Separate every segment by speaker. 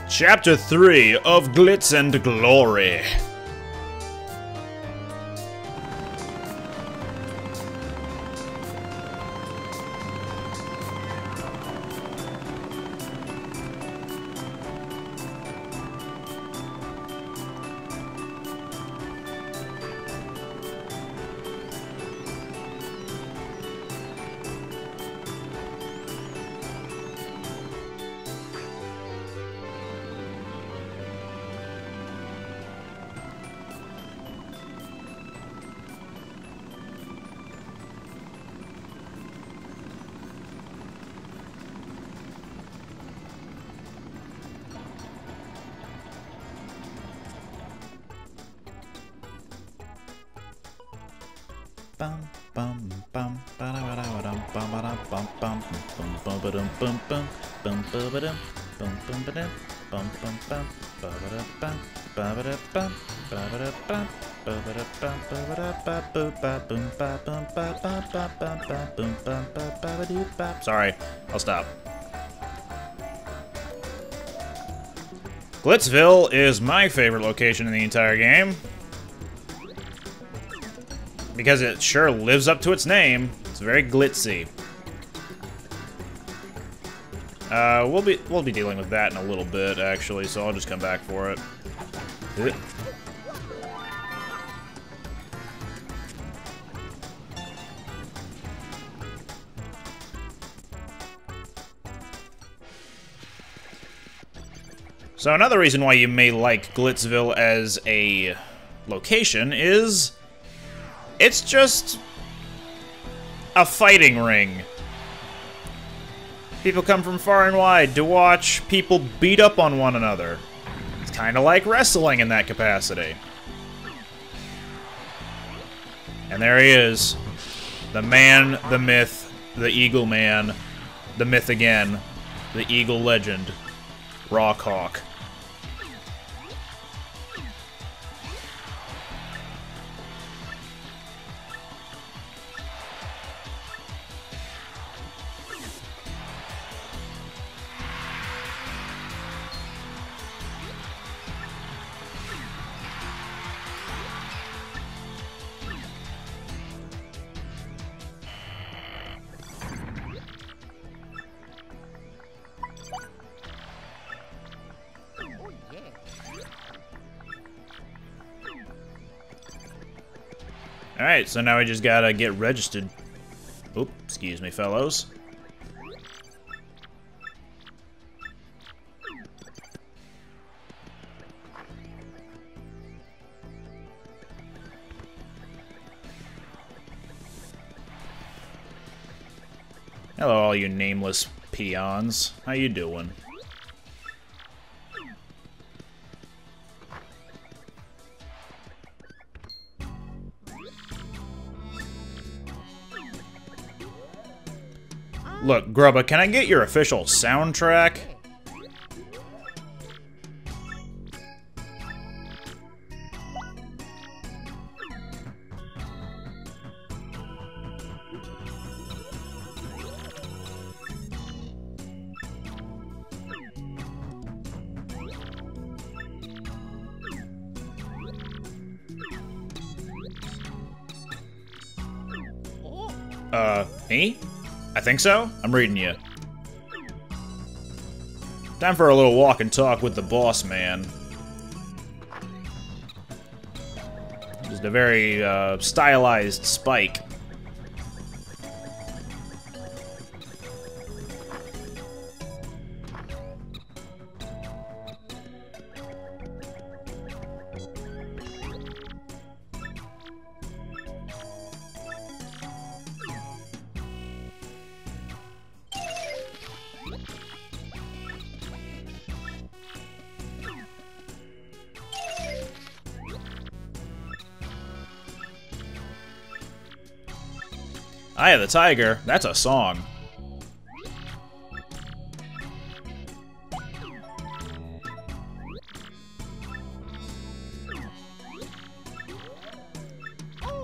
Speaker 1: Chapter 3 of Glitz and Glory. Sorry, I'll stop. Glitzville is my favorite location in the entire game, because it sure lives up to its name. It's very glitzy. We'll be dealing with that in a little bit, actually, so I'll just come back for it. So another reason why you may like Glitzville as a location is it's just a fighting ring. People come from far and wide to watch people beat up on one another. It's kind of like wrestling in that capacity. And there he is. The man, the myth, the Eagle Man, the myth again, the Eagle legend, Rockhawk. Alright, so now we just gotta get registered. Oop, excuse me, fellows. Hello, all you nameless peons. How you doing? Look, Grubba, can I get your official soundtrack? Me? I think so? I'm reading you. Time for a little walk and talk with the boss man. Just a very stylized Spike. Eye of the Tiger, that's a song.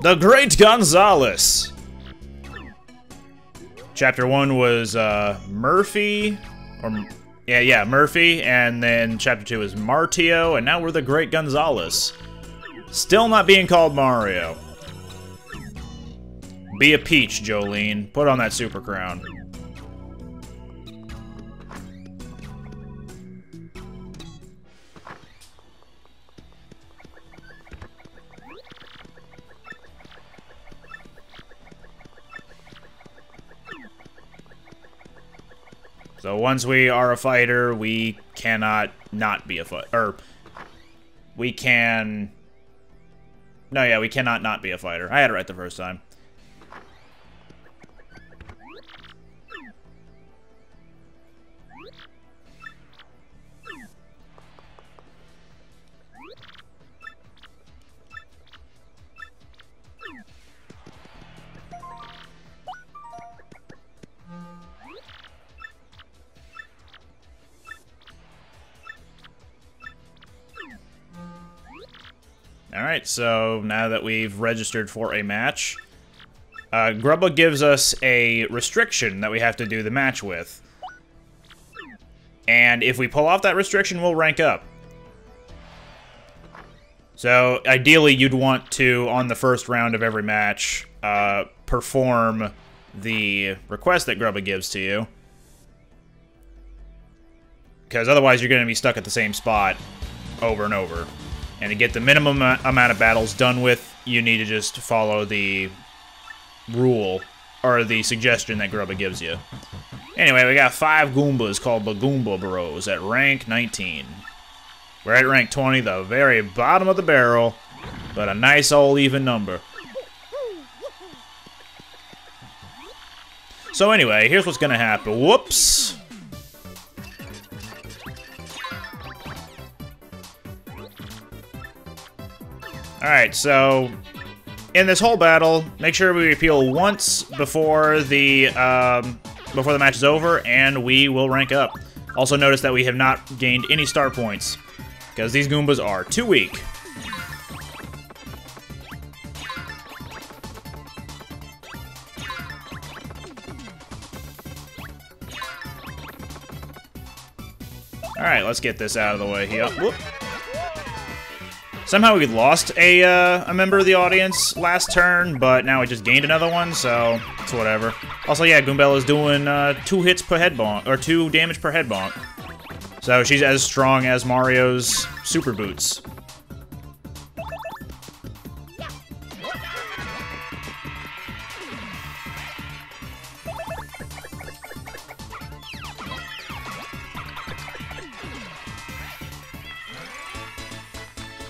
Speaker 1: The Great Gonzalez! Chapter 1 was Murphy, or Yeah, Murphy, and then Chapter 2 is Martio, and now we're the Great Gonzalez. Still not being called Mario. Be a peach, Jolene. Put on that super crown. So once we are a fighter, we cannot not be a fighter. Or, we can... No, yeah, we cannot not be a fighter. I had it right the first time. Alright, so now that we've registered for a match, Grubba gives us a restriction that we have to do the match with. And if we pull off that restriction, we'll rank up. So, ideally, you'd want to, on the first round of every match, perform the request that Grubba gives to you. Because otherwise, you're going to be stuck at the same spot over and over. And to get the minimum amount of battles done with, you need to just follow the rule, or the suggestion that Grubba gives you. Anyway, we got 5 Goombas called the Goomba Bros at rank 19. We're at rank 20, the very bottom of the barrel, but a nice old even number. So anyway, here's what's gonna happen. Whoops! Alright, so in this whole battle, make sure we repeal once before the match is over, and we will rank up. Also notice that we have not gained any star points, because these Goombas are too weak. Alright, let's get this out of the way here. Whoop. Somehow we lost a member of the audience last turn, but now we just gained another one, so it's whatever. Also, yeah, Goombella's doing 2 hits per head bonk, or 2 damage per head bonk. So she's as strong as Mario's super boots.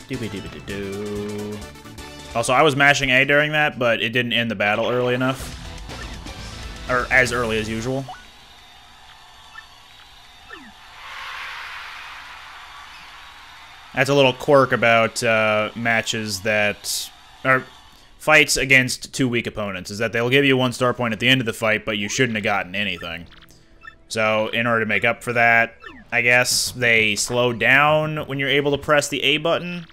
Speaker 1: Doobie-doobie-doo-doo. Also, I was mashing A during that, but it didn't end the battle early enough. Or as early as usual. That's a little quirk about matches that... or fights against 2 weak opponents, is that they'll give you 1 star point at the end of the fight, but you shouldn't have gotten anything. So, in order to make up for that, I guess they slow down when you're able to press the A button,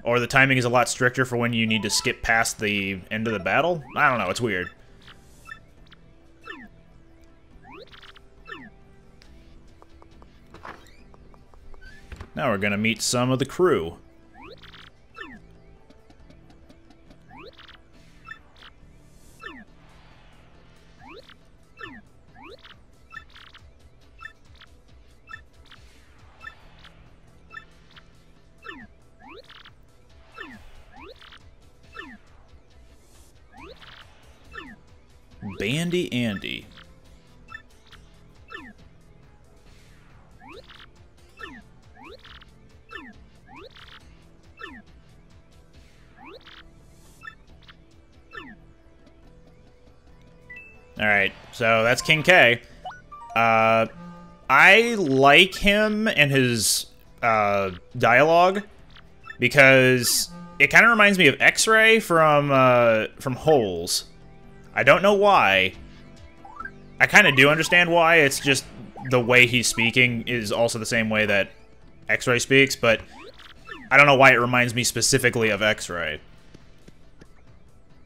Speaker 1: or the timing is a lot stricter for when you need to skip past the end of the battle. I don't know, it's weird. Now we're gonna meet some of the crew. Bandy Andy. Alright, so that's King K. I like him and his dialogue because it kind of reminds me of X-Ray from Holes. I don't know why. I kind of do understand why, it's just the way he's speaking is also the same way that X-Ray speaks, but I don't know why it reminds me specifically of X-Ray.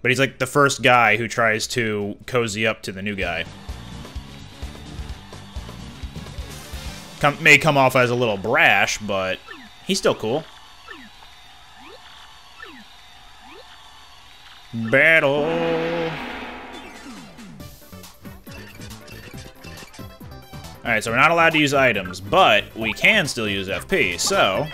Speaker 1: But he's like the first guy who tries to cozy up to the new guy. may come off as a little brash, but he's still cool. Battle. Alright, so we're not allowed to use items, but we can still use FP, so...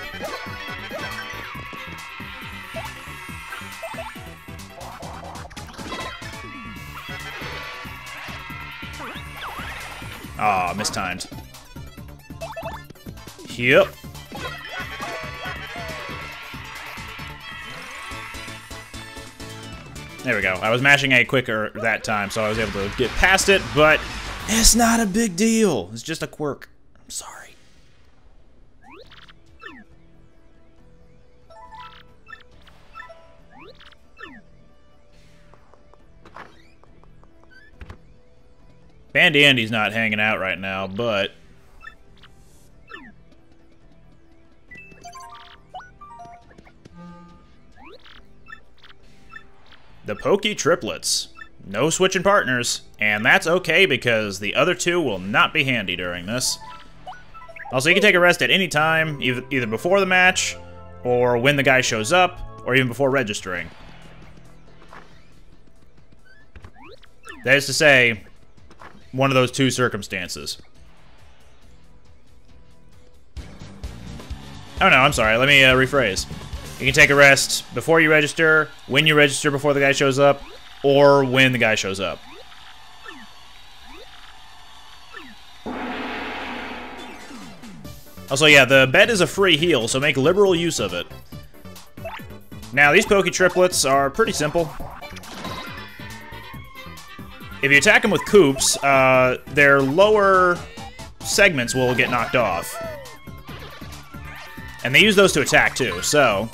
Speaker 1: Aw, mistimed. Yep. There we go. I was mashing A quicker that time, so I was able to get past it, but it's not a big deal. It's just a quirk. I'm sorry. Bandy Andy's not hanging out right now, but... the Pokey Triplets. No switching partners, and that's okay because the other two will not be handy during this. Also, you can take a rest at any time, either before the match, or when the guy shows up, or even before registering. That is to say, one of those two circumstances. Oh no, I'm sorry, let me rephrase. You can take a rest before you register, when you register before the guy shows up, or when the guy shows up. Also, yeah, the bed is a free heal, so make liberal use of it. Now, these Pokey Triplets are pretty simple. If you attack them with Koops, their lower segments will get knocked off. And they use those to attack, too, so...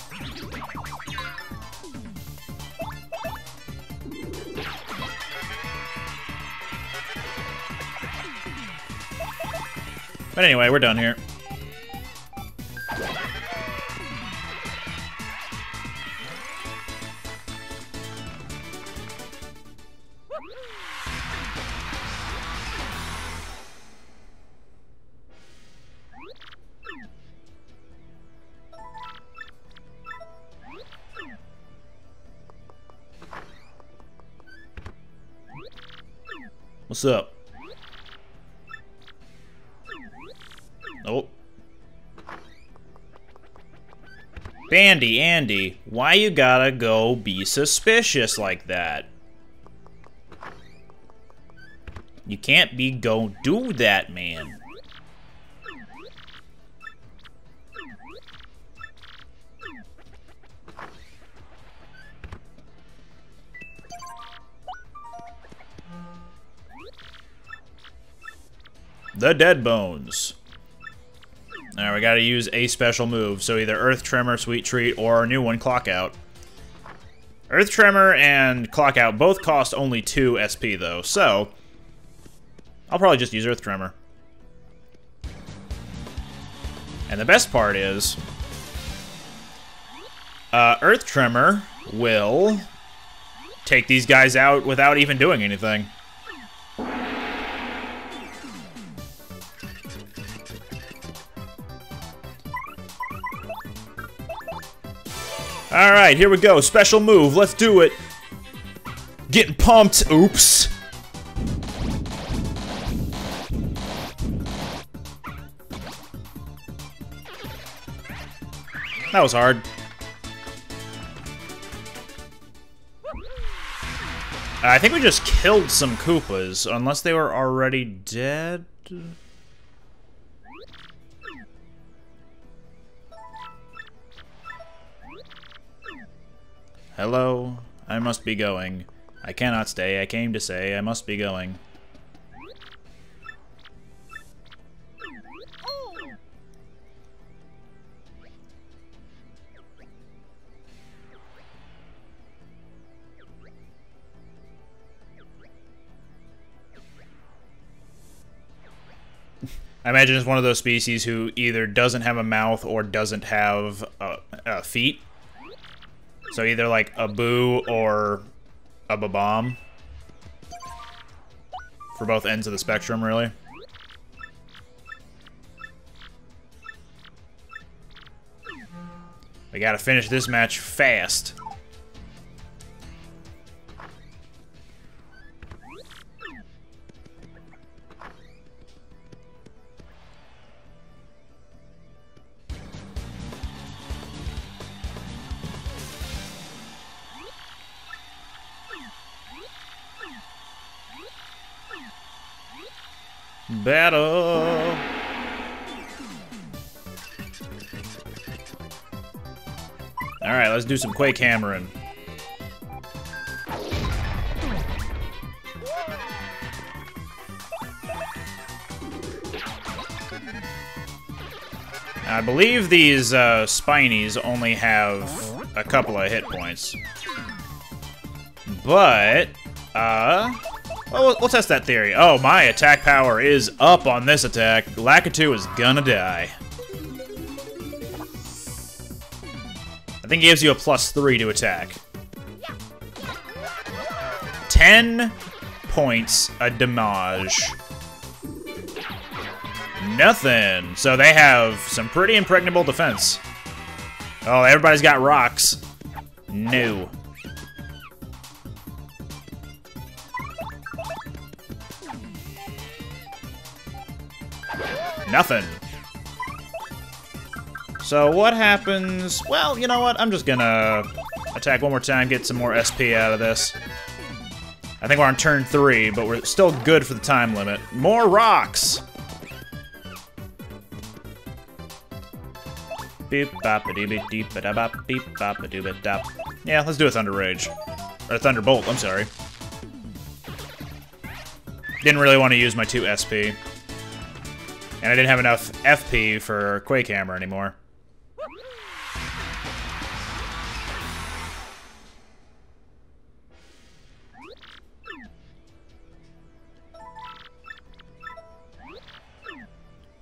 Speaker 1: But anyway, we're done here. What's up? Oh. Bandy Andy, why you gotta go be suspicious like that? You can't be go do that, man. The Dead Bones. Alright, we gotta use a special move, so either Earth Tremor, Sweet Treat, or our new one, Clock Out. Earth Tremor and Clock Out both cost only 2 SP, though, so... I'll probably just use Earth Tremor. And the best part is... Earth Tremor will take these guys out without even doing anything. Alright, here we go. Special move. Let's do it. Getting pumped. Oops. That was hard. I think we just killed some Koopas, unless they were already dead. Hello, I must be going. I cannot stay, I came to say I must be going. I imagine it's one of those species who either doesn't have a mouth or doesn't have feet. So either like a boo or a babomb. For both ends of the spectrum, really. We gotta finish this match fast. Battle! Alright, let's do some Quake hammering. I believe these Spinies only have a couple of hit points. But, well, we'll test that theory. Oh, my attack power is up on this attack. Lakitu is gonna die. I think it gives you a +3 to attack. 10 points a damage. Nothing. So they have some pretty impregnable defense. Oh, everybody's got rocks. No. Nothing. So what happens? Well, you know what? I'm just gonna attack one more time, get some more SP out of this. I think we're on turn 3, but we're still good for the time limit. More rocks! Beep bop a doo beep ba da bop beep bop a doo ba dop. Yeah, let's do a Thunder Rage. Or Thunderbolt, I'm sorry. Didn't really want to use my 2 SP. And I didn't have enough FP for Quake Hammer anymore.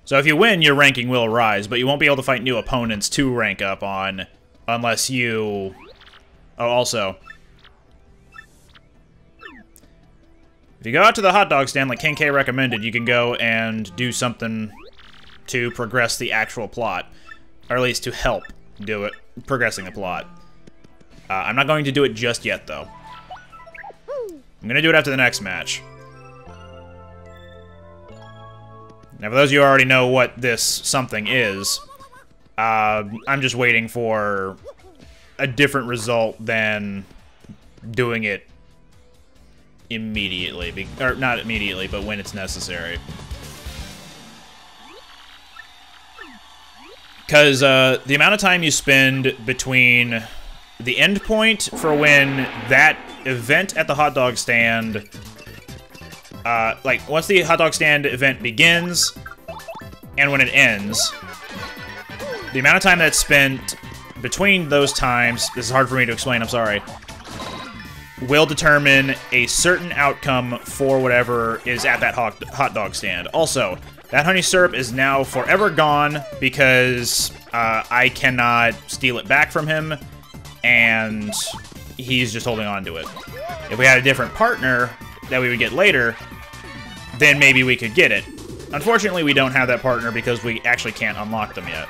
Speaker 1: So if you win, your ranking will rise, but you won't be able to fight new opponents to rank up on unless you... Oh, also. If you go out to the hot dog stand like King K recommended, you can go and do something to progress the actual plot. Or at least to help do it, progressing the plot. I'm not going to do it just yet, though. I'm going to do it after the next match. Now, for those of you who already know what this something is, I'm just waiting for a different result than doing it immediately. Or, not immediately, but when it's necessary. Because the amount of time you spend between the end point for when that event at the hot dog stand... like, once the hot dog stand event begins, and when it ends, the amount of time that's spent between those times, this is hard for me to explain, I'm sorry, will determine a certain outcome for whatever is at that hot dog stand. Also, that honey syrup is now forever gone because I cannot steal it back from him, and he's just holding on to it. If we had a different partner that we would get later, then maybe we could get it. Unfortunately, we don't have that partner because we actually can't unlock them yet.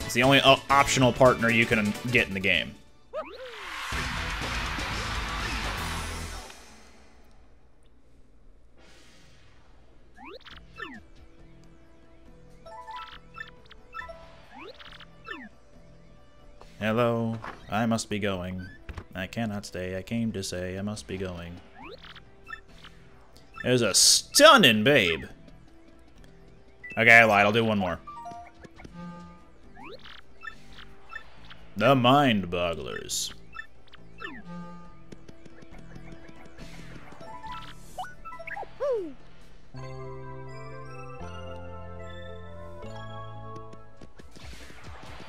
Speaker 1: It's the only optional partner you can get in the game. Hello, I must be going. I cannot stay, I came to say I must be going. There's a stunning babe. Okay, I lied. I'll do one more. The Mind Bogglers.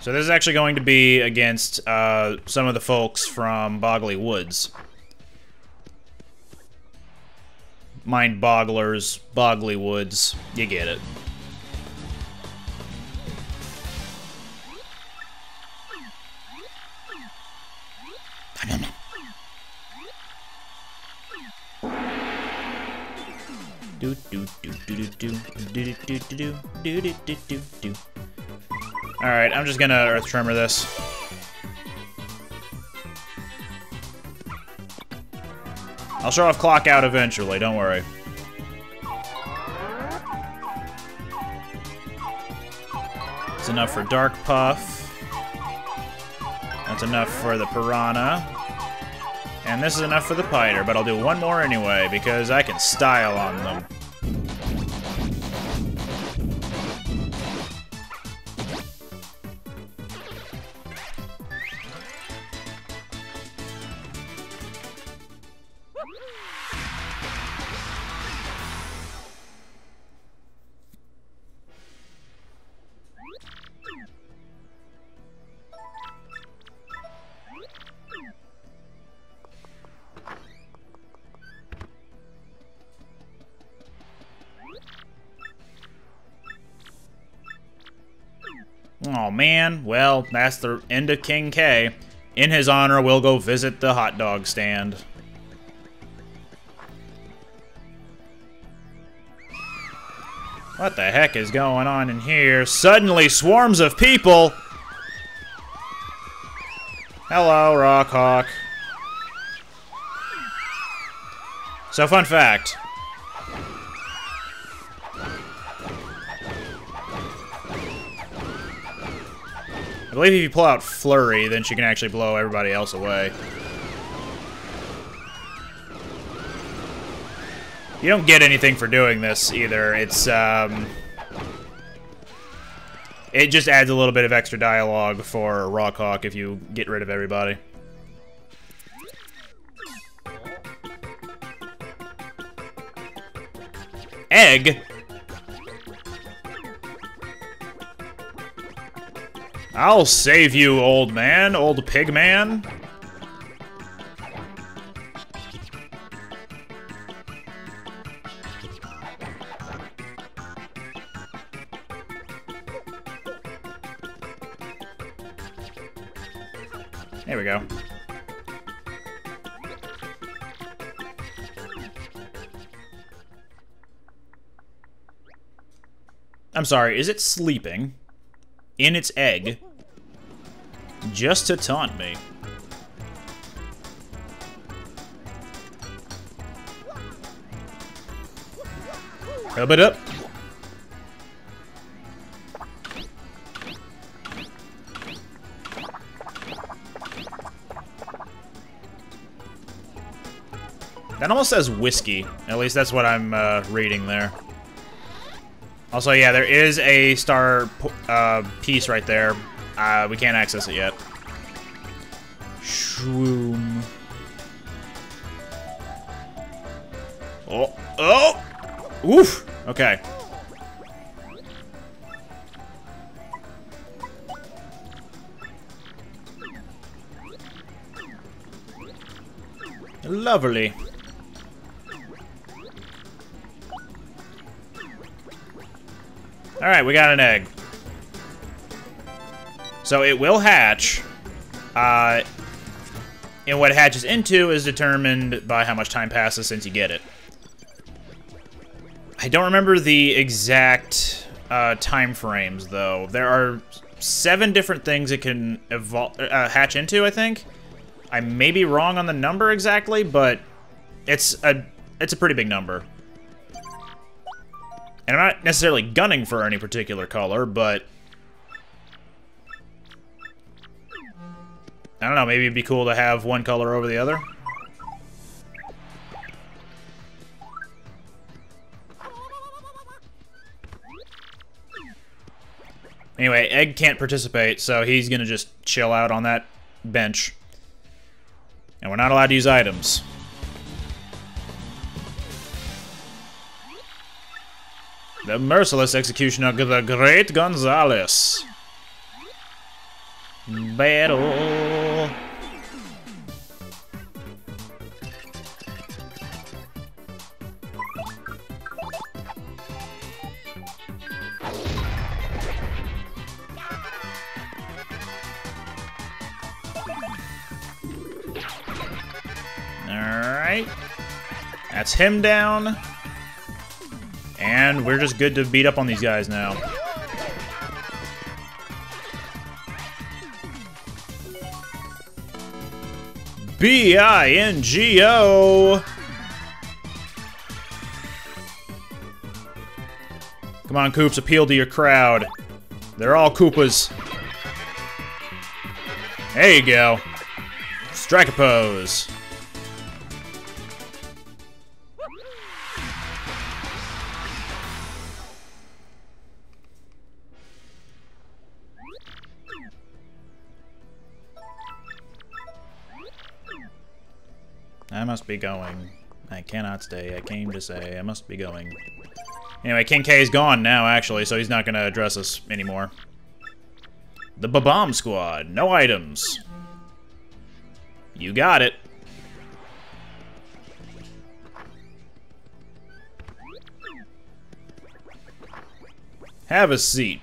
Speaker 1: So this is actually going to be against some of the folks from Boggly Woods. Mind Bogglers, Boggly Woods, you get it. Do do do do do do do do do do do do do do. Alright, I'm just gonna Earth Tremor this. I'll show off Clock Out eventually, don't worry. That's enough for Dark Puff. That's enough for the Piranha. And this is enough for the Piter, but I'll do one more anyway, because I can style on them. Oh man, well, that's the end of King K. In his honor, we'll go visit the hot dog stand. What the heck is going on in here? Suddenly, swarms of people! Hello, Rockhawk. So, fun fact. I believe if you pull out Flurry, then she can actually blow everybody else away. You don't get anything for doing this, either. It's, it just adds a little bit of extra dialogue for Rockhawk if you get rid of everybody. Egg? I'll save you, old man, old pig man. There we go. I'm sorry, is it sleeping in its egg just to taunt me? Rub it up. That almost says whiskey. At least that's what I'm reading there. Also, yeah, there is a star piece right there. We can't access it yet. Shroom. Oh, oh! Oof! Okay. Lovely. Alright, we got an egg. So it will hatch. And what it hatches into is determined by how much time passes since you get it. I don't remember the exact time frames, though. There are 7 different things it can hatch into, I think. I may be wrong on the number exactly, but it's a pretty big number. And I'm not necessarily gunning for any particular color, but I don't know, maybe it'd be cool to have one color over the other. Anyway, Egg can't participate, so he's gonna just chill out on that bench. And we're not allowed to use items. The merciless execution of the great Gonzalez. Battle. Alright. That's him down. And we're just good to beat up on these guys now. B-I-N-G-O! Come on, Koops, appeal to your crowd. They're all Koopas. There you go. Strike a pose. I must be going. I cannot stay. I came to say I must be going. Anyway, King K is gone now, actually, so he's not going to address us anymore. The Ba-Bomb Squad. No items. You got it. Have a seat.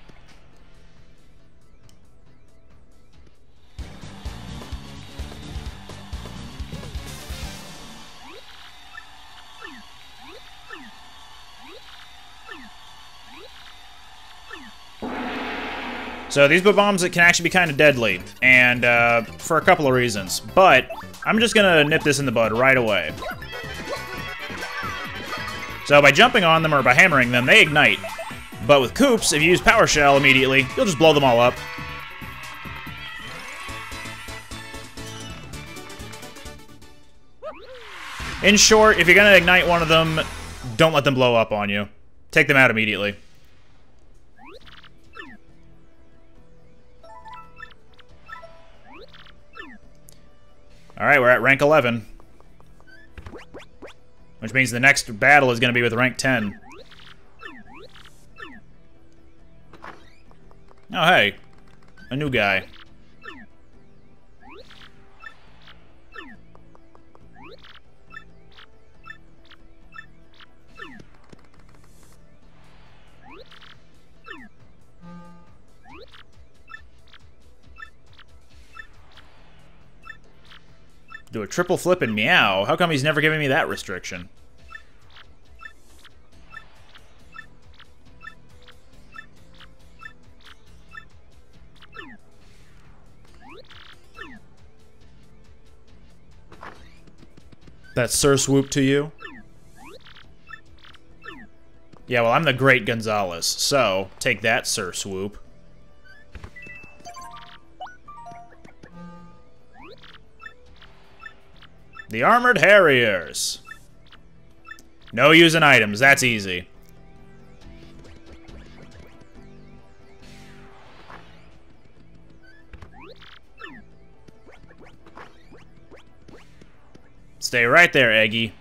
Speaker 1: So these bombs can actually be kind of deadly, and for a couple of reasons. But I'm just gonna nip this in the bud right away. So by jumping on them or by hammering them, they ignite. But with Koops, if you use Power Shell immediately, you'll just blow them all up. In short, if you're gonna ignite one of them, don't let them blow up on you. Take them out immediately. Alright, we're at rank 11. Which means the next battle is going to be with rank 10. Oh, hey. A new guy. Do a triple flip and meow. How come he's never giving me that restriction? That's Sir Swoop to you? Yeah, well, I'm the Great Gonzalez, so take that, Sir Swoop. The Armored Harriers. No using items, that's easy. Stay right there, Eggy.